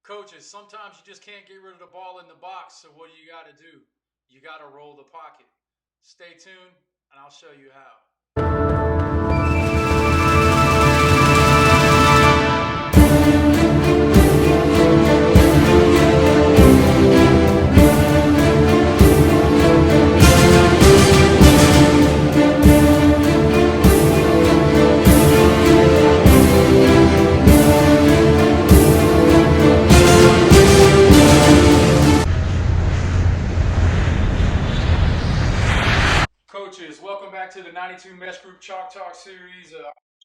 Coaches, sometimes you just can't get rid of the ball in the box, so what do you got to do? You got to roll the pocket. Stay tuned, and I'll show you how. Coaches, welcome back to the 92 Mesh Group Chalk Talk series.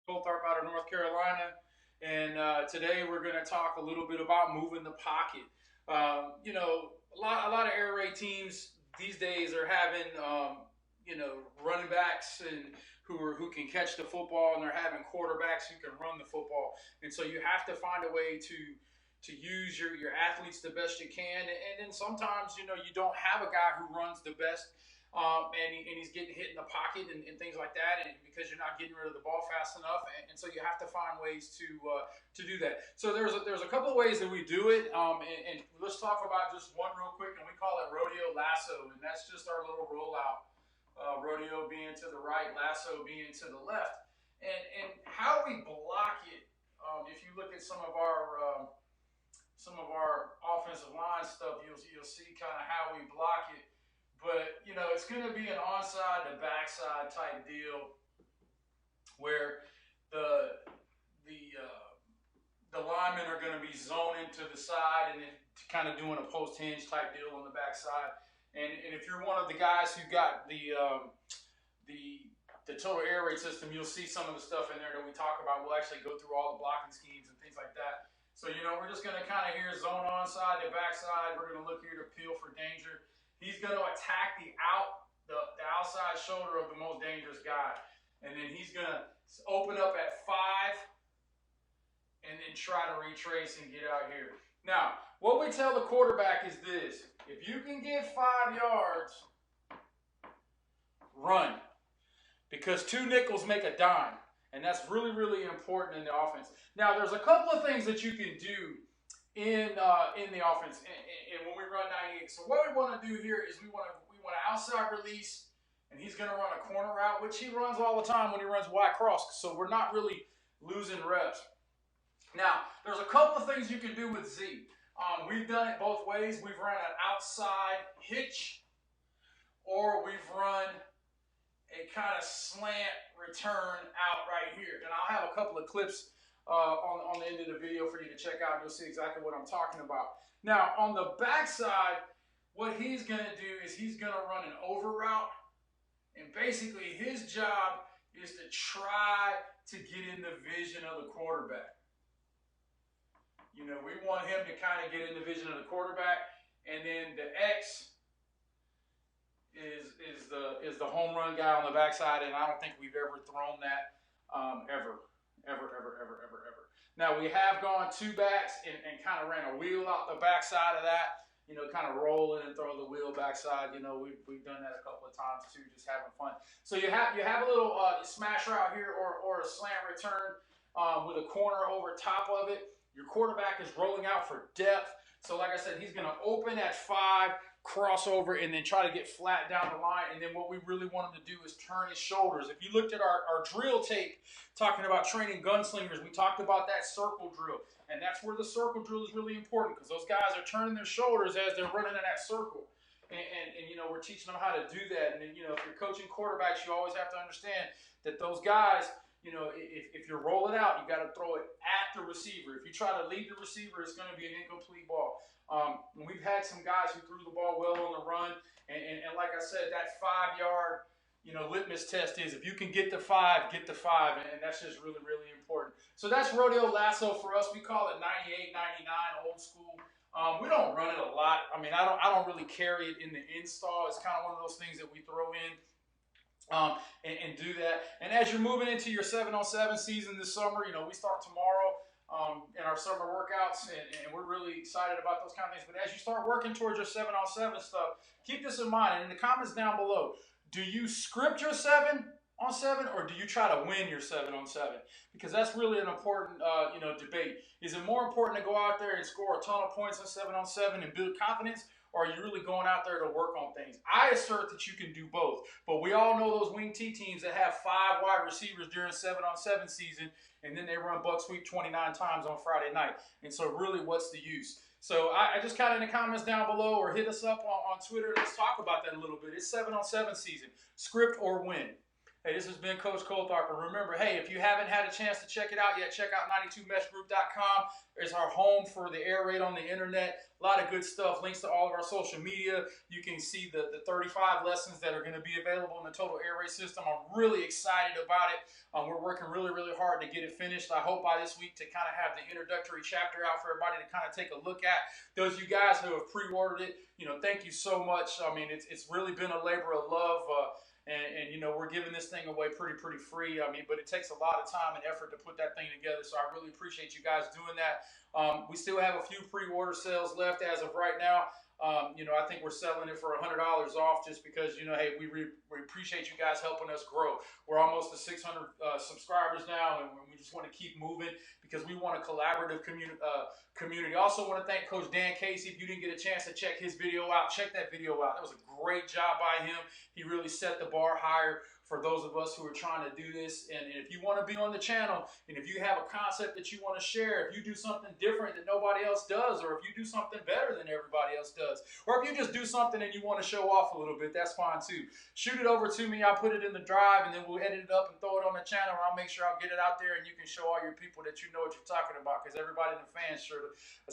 Coltharp out of North Carolina, and today we're going to talk a little bit about moving the pocket. A lot of air raid teams these days are having running backs and who can catch the football, and they're having quarterbacks who can run the football, and so you have to find a way to use your athletes the best you can, and then sometimes you don't have a guy who runs the best, and he's getting hit in the pocket and things like that, and because you're not getting rid of the ball fast enough, and so you have to find ways to do that. So there's a couple of ways that we do it, and let's talk about just one real quick, and we call it RodeoLasso, and that's just our little rollout. Rodeo being to the right, Lasso being to the left, and how we block it. If you look at some of our offensive line stuff, you'll see kind of how we block it. But it's going to be an onside to backside type deal, where the linemen are going to be zoning to the side and then kind of doing a post hinge type deal on the backside. And if you're one of the guys who got the total air raid system, you'll see some of the stuff in there that we talk about. We'll actually go through all the blocking schemes and things like that. So we're just going to kind of here zone onside to backside. We're going to look here to peel for danger. He's going to attack the outside shoulder of the most dangerous guy, and then he's going to open up at 5 and then try to retrace and get out here. Now, what we tell the quarterback is this: if you can get 5 yards, run, because 2 nickels make a dime, and that's really, really important in the offense. Now, there's a couple of things that you can do in the offense, and when we run 98. So what we want to do here is we want to outside release, and he's going to run a corner route, which he runs all the time when he runs wide cross. So we're not really losing reps. Now, there's a couple of things you can do with Z. We've done it both ways. We've run an outside hitch, or we've run a kind of slant return out right here. And I'll have a couple of clips on the end of the video for you to check out. You'll see exactly what I'm talking about. Now, on the backside, what he's going to do is he's going to run an over route. And basically, his job is to try to get in the vision of the quarterback. We want him to kind of get in the vision of the quarterback. And then the X is the home run guy on the backside. And I don't think we've ever thrown that ever. Now, we have gone 2 backs and kind of ran a wheel out the backside of that, kind of roll it and throw the wheel backside. We've done that a couple of times too, just having fun. So you have a little smash route here or a slant return with a corner over top of it. Your quarterback is rolling out for depth. So like I said, he's going to open at 5, cross over, and then try to get flat down the line. And then what we really want him to do is turn his shoulders. If you looked at our drill tape talking about training gunslingers, we talked about that circle drill. And that's where the circle drill is really important, because those guys are turning their shoulders as they're running in that circle. And we're teaching them how to do that. And then, if you're coaching quarterbacks, you always have to understand that those guys, if you're rolling out, you got to throw it at the receiver. If you try to lead the receiver, it's going to be an incomplete ball. We've had some guys who threw the ball well on the run, and like I said, that 5-yard, litmus test is if you can get the 5, get the 5, and that's just really, really important. So that's RodeoLasso for us. We call it 98, 99, old school. We don't run it a lot. I mean, I don't really carry it in the install. It's kind of one of those things that we throw in. And do that. And as you're moving into your 7-on-7 season this summer, we start tomorrow in our summer workouts, and we're really excited about those kind of things. But as you start working towards your 7-on-7 stuff, keep this in mind. And in the comments down below, do you script your 7 on 7, or do you try to win your 7 on 7? Because that's really an important, debate. Is it more important to go out there and score a ton of points on 7 on 7 and build confidence, or are you really going out there to work on things? I assert that you can do both, but we all know those wing T teams that have 5 wide receivers during 7 on 7 season, and then they run buck sweep 29 times on Friday night. And so really, what's the use? So I just kind of in the comments down below, or hit us up on Twitter. Let's talk about that a little bit. It's 7 on 7 season. Script or win. Hey, this has been Coach Coltharp. Remember, hey, if you haven't had a chance to check it out yet, check out 92meshgroup.com. It's our home for the air raid on the internet. A lot of good stuff. Links to all of our social media. You can see the 35 lessons that are going to be available in the total air raid system. I'm really excited about it. We're working really, really hard to get it finished. I hope by this week to kind of have the introductory chapter out for everybody to kind of take a look at. Those of you guys who have pre-ordered it, thank you so much. I mean, it's really been a labor of love. And we're giving this thing away pretty free. I mean, but it takes a lot of time and effort to put that thing together. So I really appreciate you guys doing that. We still have a few pre-order sales left as of right now. I think we're selling it for $100 off just because, hey, we appreciate you guys helping us grow. We're almost to 600 subscribers now, and we just want to keep moving because we want a collaborative community. Also want to thank Coach Dan Casey. If you didn't get a chance to check his video out, check that video out. That was a great job by him. He really set the bar higher for those of us who are trying to do this. And if you want to be on the channel, and if you have a concept that you want to share, if you do something different that nobody else does, or if you do something better than everybody else does, or if you just do something and you want to show off a little bit, that's fine too. Shoot it over to me. I'll put it in the drive, and then we'll edit it up and throw it on the channel, and I'll make sure I'll get it out there, and you can show all your people that you know what you're talking about, because everybody in the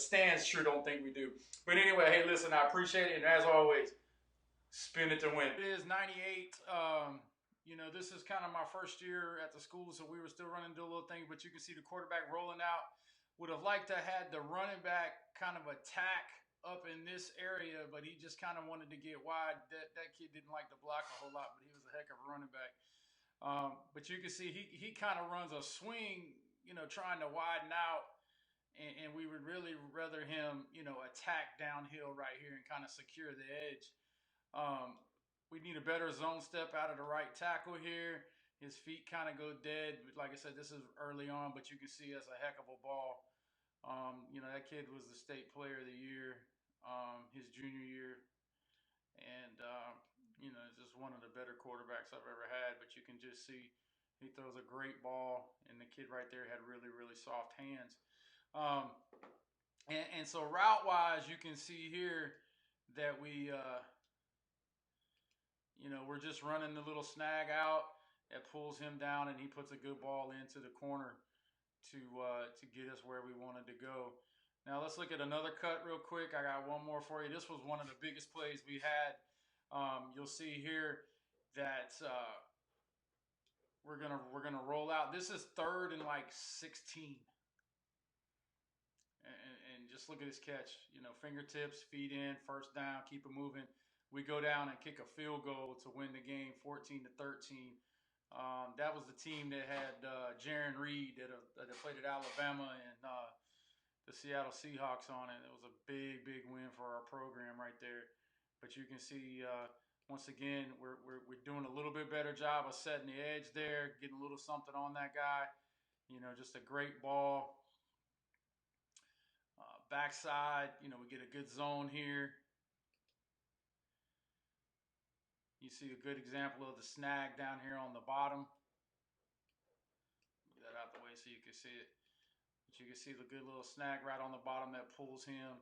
stands sure don't think we do. But anyway, hey, listen, I appreciate it, and as always, spin it to win. It is 98. This is kind of my first year at the school, so we were still running into a little thing, but you can see the quarterback rolling out. Would have liked to have had the running back kind of attack up in this area, but he just kind of wanted to get wide. That kid didn't like to block a whole lot, but he was a heck of a running back. But you can see he kind of runs a swing, trying to widen out, and we would really rather him, attack downhill right here and kind of secure the edge. We need a better zone step out of the right tackle here. His feet kind of go dead. Like I said, this is early on, but you can see that's a heck of a ball. That kid was the state player of the year, his junior year. And, it's just one of the better quarterbacks I've ever had. But you can just see he throws a great ball, and the kid right there had really, really soft hands. And so route-wise, you can see here that we're just running the little snag out that pulls him down, and he puts a good ball into the corner to get us where we wanted to go. Now let's look at another cut real quick. I got one more for you. This was one of the biggest plays we had. You'll see here that we're gonna roll out. This is 3rd and like 16, and just look at this catch. Fingertips, feet in, first down, keep it moving. We go down and kick a field goal to win the game, 14-13. That was the team that had Jaron Reed that played at Alabama and the Seattle Seahawks on it. It was a big win for our program right there. But you can see, once again, we're doing a little bit better job of setting the edge there, getting a little something on that guy. Just a great ball. Backside, we get a good zone here. You see a good example of the snag down here on the bottom. Get that out the way so you can see it. But you can see the good little snag right on the bottom that pulls him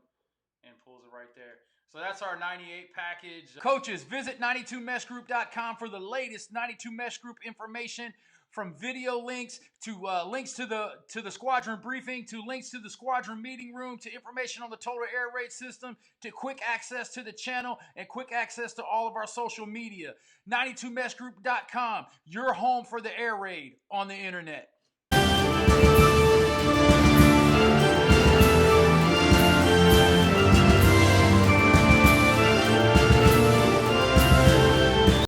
and pulls it right there. So that's our 98 package. Coaches, visit 92meshgroup.com for the latest 92 Mesh Group information, from video links to links to the squadron briefing, to links to the squadron meeting room, to information on the total air raid system, to quick access to the channel and quick access to all of our social media. 92meshgroup.com, your home for the air raid on the internet.